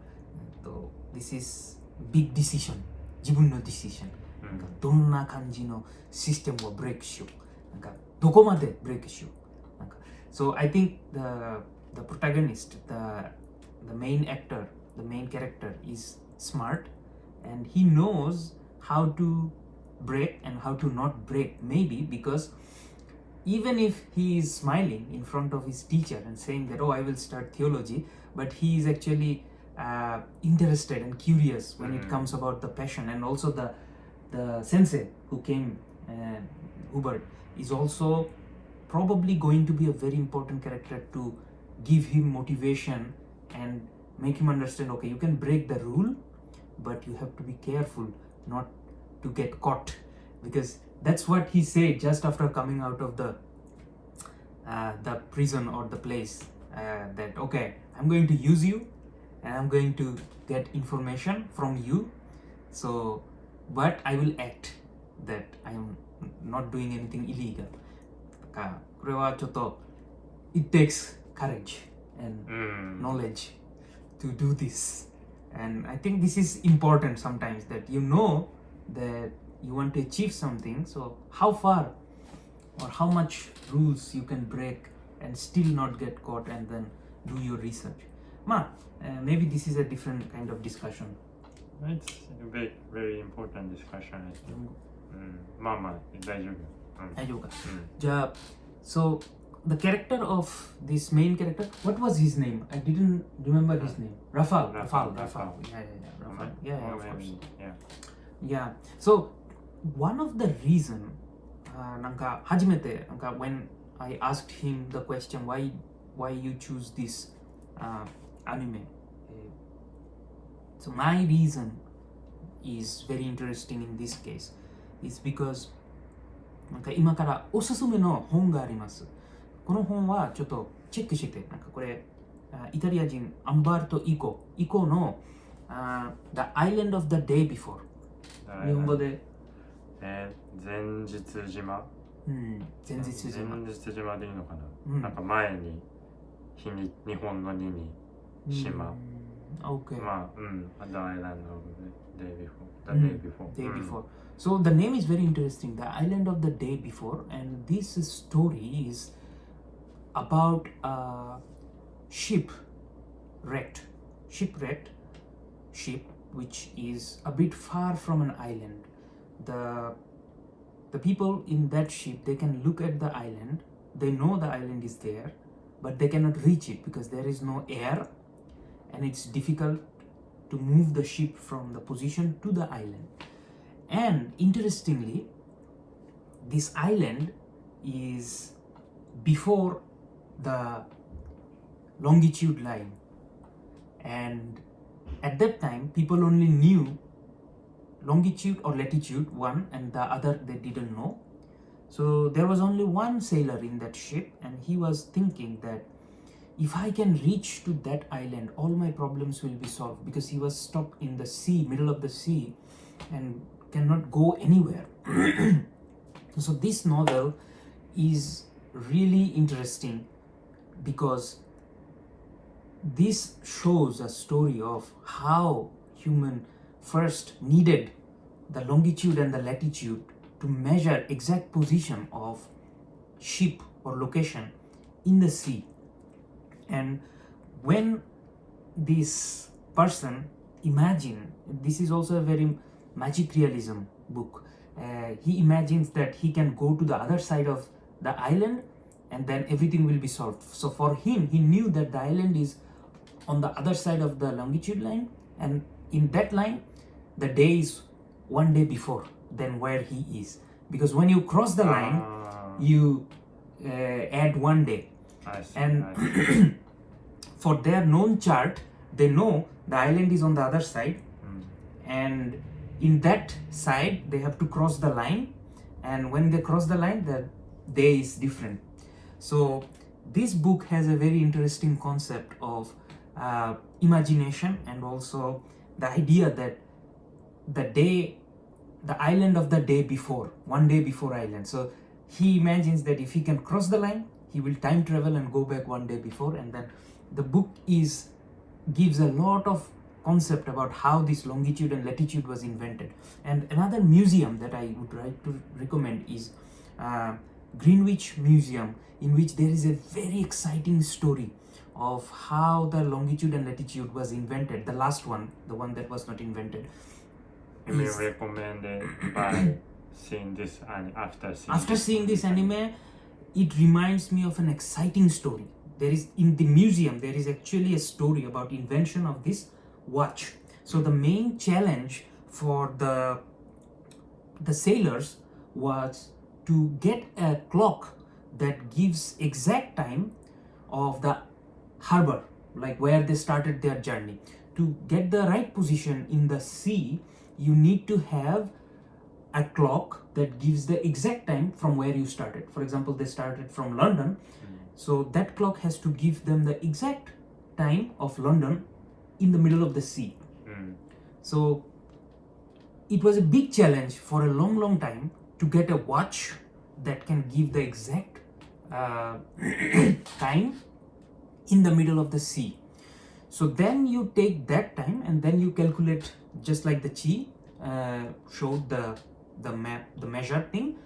Speaker 1: this is big decision、 自分の decision、なんかどんな感じのシステムをブレイクしよう、なんかどこまでブレイクしよう、なんか So I think the protagonist, the main actor, the main character is smart and he knows how to break and how to not break, maybe because even if he is smiling in front of his teacher and saying that, oh, I will start theology, but he is actually interested and curious when it comes about the passion. And also the sensei who came, Hubert, is also probably going to be a very important character to give him motivation and make him understand, okay, you can break the rule, but you have to be careful not to get caught, because that's what he said just after coming out of the prison or the place, that okay, I'm going to use you and I'm going to get information from you, so but I will act that I am not doing anything illegal. これはちょっと it takes courage and knowledge to do this, and I think this is important sometimes, that you know that you want to achieve something, so how far or how much rules you can break and still not get caught and then do your research. Maybe this is a different kind of discussion.
Speaker 2: It's a very, very important discussion, I think. まあまあ大丈夫。
Speaker 1: 大丈夫か。じゃあ、so the character of this main character, what was his name? I didn't remember his name. Rafael. Yeah, Rafael. Yeah, of course. Yeah. So one of the reason, なんか初めてなんか when I asked him the question why you choose this anime, so my reason is very interesting in this case. Is because なんか今からおすすめの本があります。この本はちょっとチェックして、なんかこれイタリア人アンバルト・イコの、The Island of the Day Before、 日本語で、
Speaker 2: 前日島、
Speaker 1: 前日島
Speaker 2: でいいのかな、なんか前に日本の2に島、
Speaker 1: Okay.
Speaker 2: The Island of the Day Before.
Speaker 1: Day Before. So the name is very interesting, The Island of the Day Before, and this story is about a shipwrecked ship which is a bit far from an island. The people in that ship, they can look at the island, they know the island is there, but they cannot reach it because there is no air and it's difficult to move the ship from the position to the island. And interestingly, this island is before the longitude line, and at that time people only knew longitude or latitude one, and the other they didn't know. So there was only one sailor in that ship, and he was thinking that if I can reach to that island, all my problems will be solved, because he was stuck in the sea, middle of the sea, and cannot go anywhere. So this novel is really interesting because this shows a story of how human first needed the longitude and the latitude to measure exact position of ship or location in the sea. And when this person imagine, this is also a very magic realism book, he imagines that he can go to the other side of the island and then everything will be solved. So for him, he knew that the island is on the other side of the longitude line, and in that line the day is one day before than where he is, because when you cross the line you add one day. I see. For their known chart, they know the island is on the other side, and in that side they have to cross the line, and when they cross the line the day is different. So this book has a very interesting concept of imagination, and also the idea that the island of the day before, one day before island. So he imagines that if he can cross the line, he will time travel and go back one day before, and then the book gives a lot of concept about how this longitude and latitude was invented. And another museum that I would like to recommend is Greenwich Museum, in which there is a very exciting story of how the longitude and latitude was invented. The last one, the one that was not invented.
Speaker 2: You may recommend it by seeing this
Speaker 1: after seeing this anime, it reminds me of an exciting story. There is, in the museum, there is actually a story about invention of this watch. So the main challenge for the sailors was to get a clock that gives exact time of the harbor, like where they started their journey. to get the right position in the sea, you need to have a clock that gives the exact time from where you started. For example, they started from London, so that clock has to give them the exact time of London in the middle of the sea. So it was a big challenge for a long time to get a watch that can give the exact time in the middle of the sea. So then you take that time and then you calculate, just like the Chi showed the map, the measured thing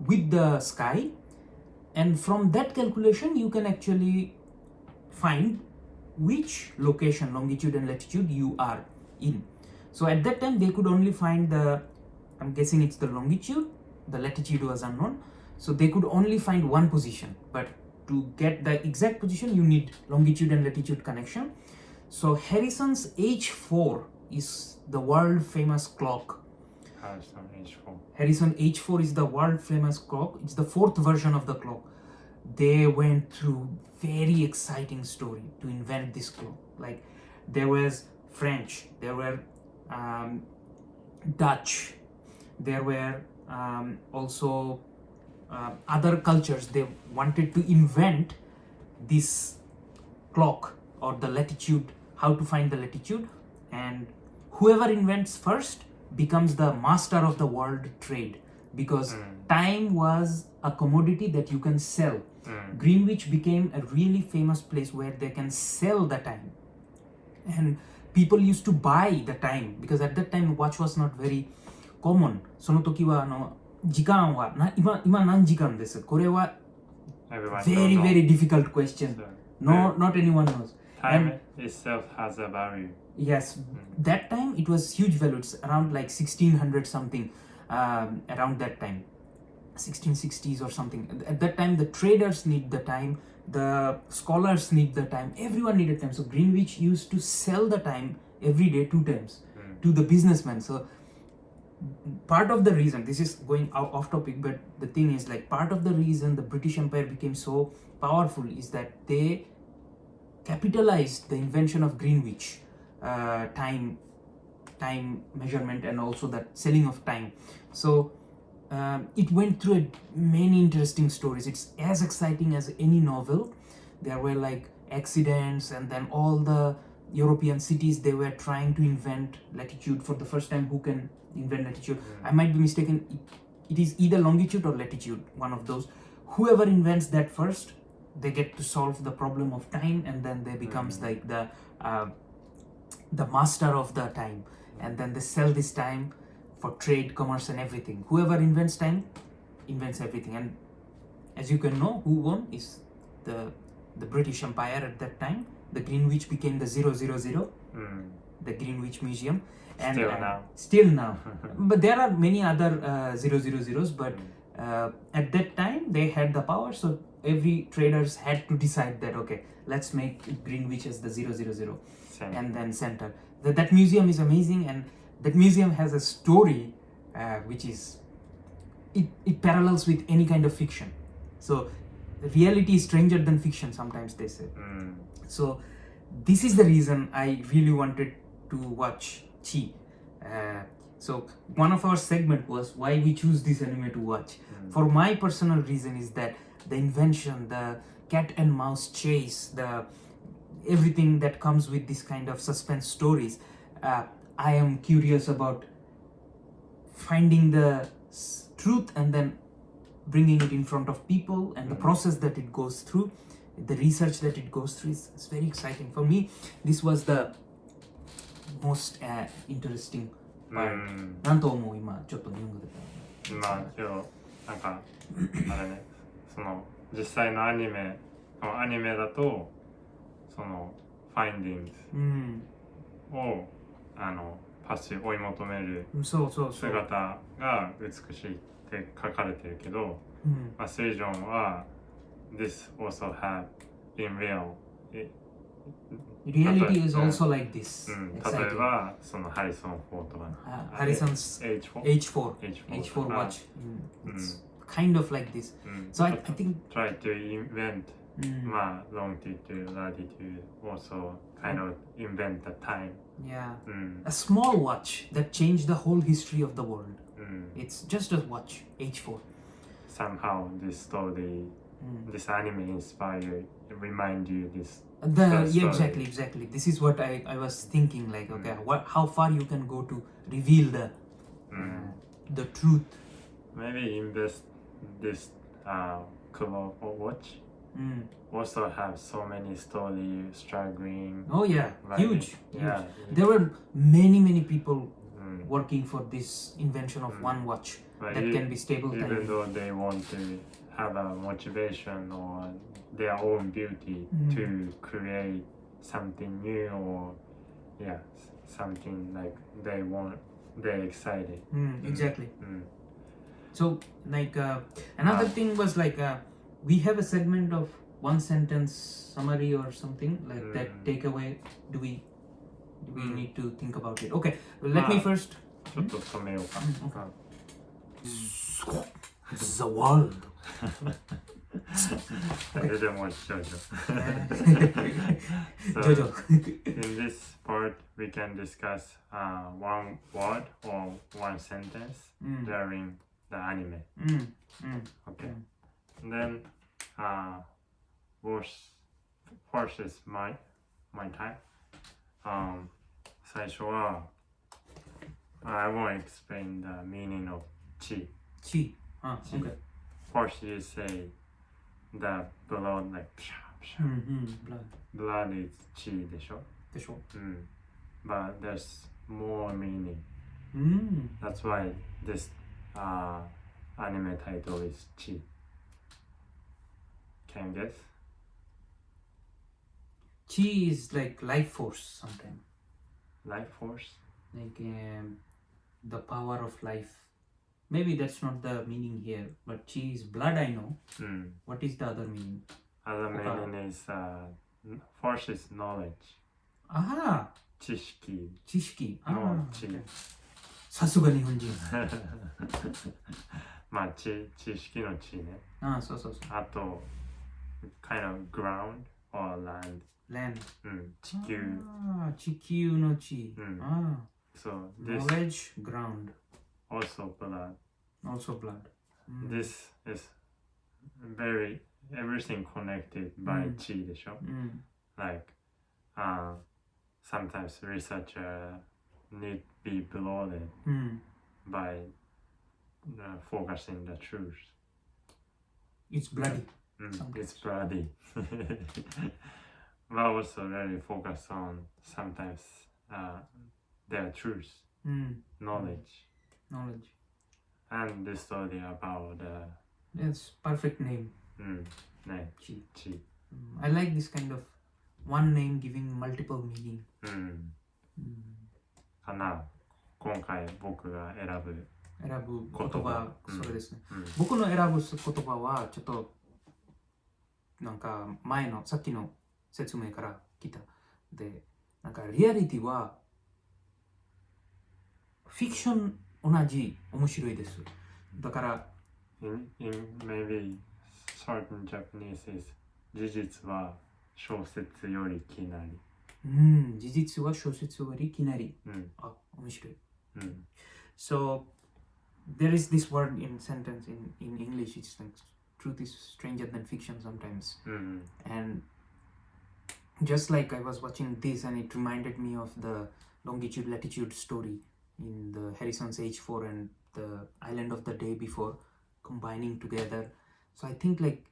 Speaker 1: with the sky, and from that calculation you can actually find which location, longitude and latitude you are in. So at that time they could only find the, I'm guessing it's the longitude, the latitude was unknown, so they could only find one position, but to get the exact position you need longitude and latitude connection. So Harrison's H4 is the world famous clock. Harrison H4 is the world famous clock. It's the fourth version of the clock. They went through very exciting story to invent this clock. Like there was French, there were Dutch, there were also other cultures. They wanted to invent this clock or the latitude, how to find the latitude, and whoever invents first becomes the master of the world trade, because time was a commodity that you can sell. Greenwich became a really famous place where they can sell the time, and people used to buy the time because at that time watch was not very common. その時は時間は今何時間です？これは very very difficult question. No, not anyone knows.
Speaker 2: Time itself has a value.
Speaker 1: Yes, that time it was huge value. It's around like 1600 something, around that time, 1660s or something. At that time the traders need the time, the scholars need the time, everyone needed time. So Greenwich used to sell the time every day 2 times to the businessmen. So part of the reason, this is going off topic, but the thing is, like, part of the reason the British Empire became so powerful is that they capitalized the invention of Greenwich, time measurement, and also that selling of time. So it went through many interesting stories. It's as exciting as any novel. There were like accidents, and then all the European cities, they were trying to invent latitude for the first time. Who can invent latitude? I might be mistaken, it is either longitude or latitude, one of those. Whoever invents that first, they get to solve the problem of time, and then they becomes like the master of the time, and then they sell this time for trade, commerce and everything. Whoever invents time invents everything. And as you can know, who won is the British Empire at that time. The Greenwich became the 000, the Greenwich Museum, and still now but there are many other 000s, but at that time they had the power, so every traders had to decide that, okay, let's make Greenwich as the 000 and then center. That museum is amazing, and that museum has a story which is it parallels with any kind of fiction. So reality is stranger than fiction, sometimes they say. So this is the reason I really wanted to watch Chi. So one of our segment was why we choose this anime to watch. For my personal reason is that the invention, the cat and mouse chase, the everything that comes with this kind of suspense stories, I am curious about finding the truth and then bringing it in front of people, and the process that it goes through, the research that it goes through is very exciting. For me, this was the most interesting part. なんと思う今ちょっと日本語で。
Speaker 2: 今けどなんかあれね、その実際のアニメだとそのファインディングをパッシ追い求める姿が美しいって書かれてるけど、まあスリジョンは This also have in real
Speaker 1: Reality is also like this.
Speaker 2: 例えばそのハリソン4とか、
Speaker 1: Harrison's H4 watch. It's kind of like this. So I think
Speaker 2: try to invent まあ longitude, latitude also kind of invent the time.
Speaker 1: Yeah.
Speaker 2: うん。
Speaker 1: A small watch that changed the whole history of the world.
Speaker 2: うん。
Speaker 1: It's just a watch, H4.
Speaker 2: Somehow this story, this anime inspired, remind you this.
Speaker 1: Yeah,
Speaker 2: story.
Speaker 1: exactly. This is what I was thinking, like, okay, how far you can go to reveal the truth.
Speaker 2: Maybe invest this clock or watch. Also have so many story struggling.
Speaker 1: Oh yeah,
Speaker 2: Like,
Speaker 1: huge.
Speaker 2: yeah.
Speaker 1: There were many people working for this invention of one watch
Speaker 2: But
Speaker 1: that can be stable
Speaker 2: even
Speaker 1: time.
Speaker 2: though they want to have a motivation or their own beauty to create something new or something like they want, they're excited.
Speaker 1: Exactly. So like another thing was like we have a segment of one sentence summary or something like that takeaway. Do we need to think about it? Okay, let me first.
Speaker 2: ちょっと止めようか。
Speaker 1: The world.
Speaker 2: でも一緒じゃん。
Speaker 1: Jojo.
Speaker 2: In this part, we can discuss one word or one sentence during the anime. Okay. And then, first is my time. 最初は、I won't explain the meaning of chi.
Speaker 1: Chi. Okay.
Speaker 2: First, you say the blood like
Speaker 1: Blood.
Speaker 2: blood is chi でしょ?
Speaker 1: でしょ?
Speaker 2: But there's more meaning. That's why this anime title is chi. Can you guess?
Speaker 1: Chi is like life force sometimes.
Speaker 2: Life force?
Speaker 1: Like the power of life. Maybe that's not the meaning here, but chi is blood, I know. What is the other meaning?
Speaker 2: Other meaning is force is knowledge.
Speaker 1: Aha!
Speaker 2: 知識
Speaker 1: Chishiki.
Speaker 2: の知。
Speaker 1: さすが日本人。
Speaker 2: まあ知識の知ね。
Speaker 1: そうそう。
Speaker 2: あと kind of ground or land.
Speaker 1: Land.
Speaker 2: 地球。
Speaker 1: 地球の地。
Speaker 2: So this
Speaker 1: Knowledge, ground.
Speaker 2: also blood.
Speaker 1: Also blood.
Speaker 2: This is everything connected by chi でしょ? Like sometimes researcher need be bloated by focusing the truth.
Speaker 1: It's bloody.
Speaker 2: It's bloody. But also really focus on sometimes their truth, knowledge. And the story about
Speaker 1: Yes, perfect name.
Speaker 2: Chi.
Speaker 1: I like this kind of one name giving multiple meaning.
Speaker 2: かな。今回僕が選ぶ
Speaker 1: 言葉、それですね。
Speaker 2: うん
Speaker 1: 僕の選ぶ言葉はちょっとなんか前のさっきの説明から来た。で、なんかリアリティはフィクション同じ面白いです。だから、
Speaker 2: in maybe certain Japanese is 事実は小説よりきなり。
Speaker 1: 事実は小説よりいきなり。あ、面白い。So there is this word in sentence in English. It's like truth is stranger than fiction sometimes. And just like I was watching this, and it reminded me of the longitude latitude story in the Harrison's H4 and the Island of the Day before combining together. So I think like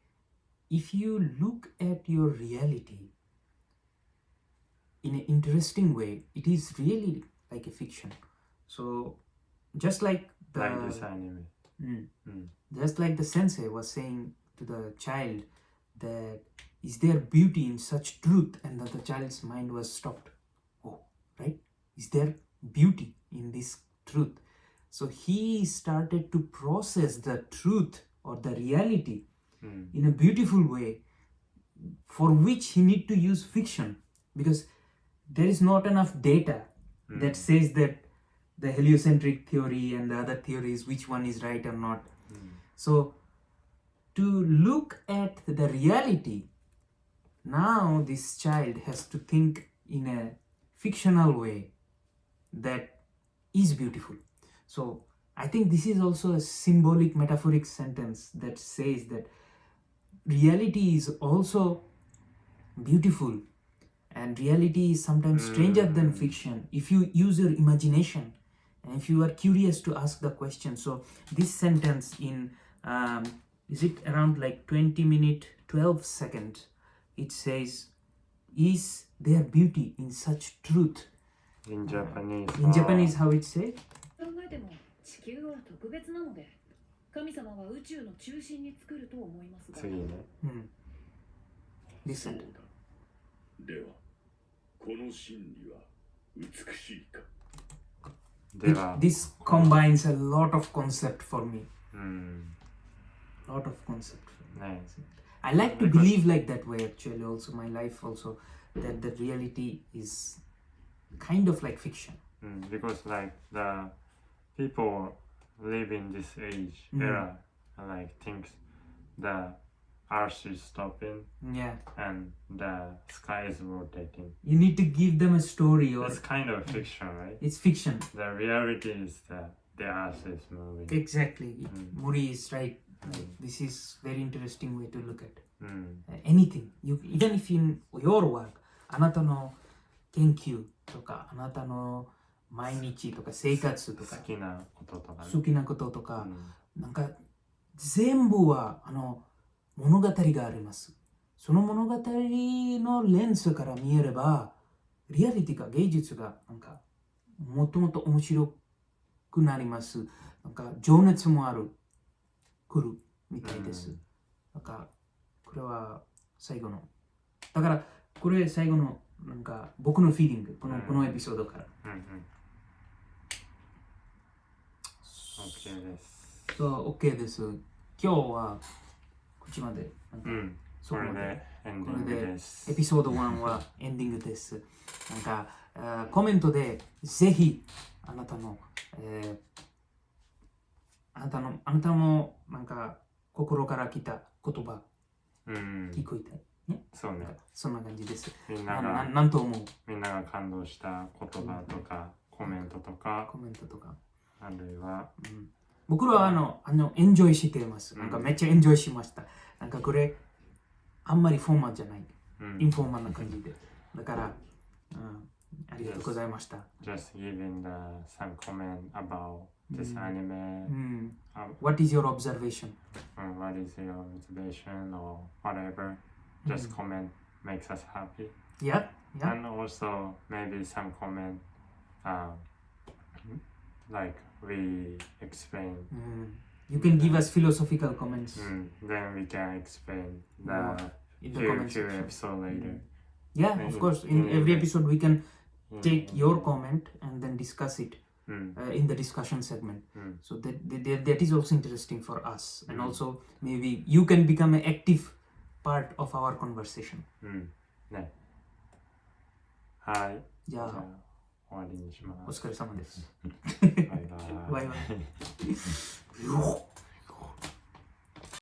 Speaker 1: if you look at your reality in an interesting way, it is really like a fiction. So just like
Speaker 2: this anime.
Speaker 1: Just like the sensei was saying to the child that is there beauty in such truth, and that the child's mind was stopped. Oh, right? Is there beauty in this truth? So he started to process the truth or the reality in a beautiful way, for which he need to use fiction, because there is not enough data that says that the heliocentric theory and the other theories, which one is right or not. So to look at the reality now this child has to think in a fictional way that is beautiful. So I think this is also a symbolic, metaphoric sentence that says that reality is also beautiful and reality is sometimes stranger than fiction if you use your imagination and if you are curious to ask the question. So this sentence in is it around like 20 minutes 12 seconds, it says, is there beauty in such truth?
Speaker 2: In Japanese.
Speaker 1: In Japanese, how it say?
Speaker 5: 考えても地球は特別なので、神様は宇宙の中心に作ると思いますが。
Speaker 2: 次ね。
Speaker 1: Listen.
Speaker 4: そうだ。では、この真理は美しいか。
Speaker 2: では、
Speaker 1: This combines a lot of concept for me.
Speaker 2: うん。
Speaker 1: Lot of concept.
Speaker 2: ね。
Speaker 1: I like to believe like that way actually also, my life also, that the reality is kind of like fiction.
Speaker 2: Because like the people live in this age era like thinks the earth is stopping
Speaker 1: Yeah.
Speaker 2: and the sky is rotating.
Speaker 1: You need to give them a story or
Speaker 2: It's kind of fiction, right?
Speaker 1: it's fiction.
Speaker 2: The reality is that the earth is moving.
Speaker 1: Exactly. Mori is right. This is very interesting way to look at anything. You, even if in your work, あなたの研究とか、あなたの毎日とか生活とか、
Speaker 2: 好きなこととかね。
Speaker 1: 好きなこととか、なんか全部は物語があります。その物語のレンズから見えれば、リアリティが芸術がなんかもっともっと面白くなります。なんか情熱もある。来るみたいです。なんかこれは最後の。だからこれ最後のなんか僕のフィーリング、このエピソードから。
Speaker 2: OK です。
Speaker 1: そう、OK です。今日はこっちまで。
Speaker 2: これでエンディングです。
Speaker 1: エピソード1はエンディングです。なんかコメントでぜひあなたのなんか心から来た言葉聞こえたいね。
Speaker 2: そうね。
Speaker 1: そんな感じです。
Speaker 2: みんなが
Speaker 1: なんと思う？
Speaker 2: みんなが感動した言葉とかコメントとかあるいは
Speaker 1: 僕らはエンジョイしています。なんかめっちゃエンジョイしました。なんかこれあんまりフォーマルじゃない。インフォーマルな感じで。だからありがとうございました。
Speaker 2: Just giving some comment about this anime.
Speaker 1: What is your observation?
Speaker 2: What is your observation or whatever? Just comment makes us happy.
Speaker 1: Yeah.
Speaker 2: And also maybe some comment like we explain.
Speaker 1: You can give us philosophical comments.
Speaker 2: Then we can explain the few episodes later.
Speaker 1: Yeah, of course. In every episode we can take your comment and then discuss it in the discussion segment. So that is also interesting for us. And also maybe you can become an active part of our conversation.
Speaker 2: ね。はい。
Speaker 1: じゃあ
Speaker 2: 終わりにします。
Speaker 1: お疲れ様です。
Speaker 2: バイバイ。
Speaker 1: バイバイ。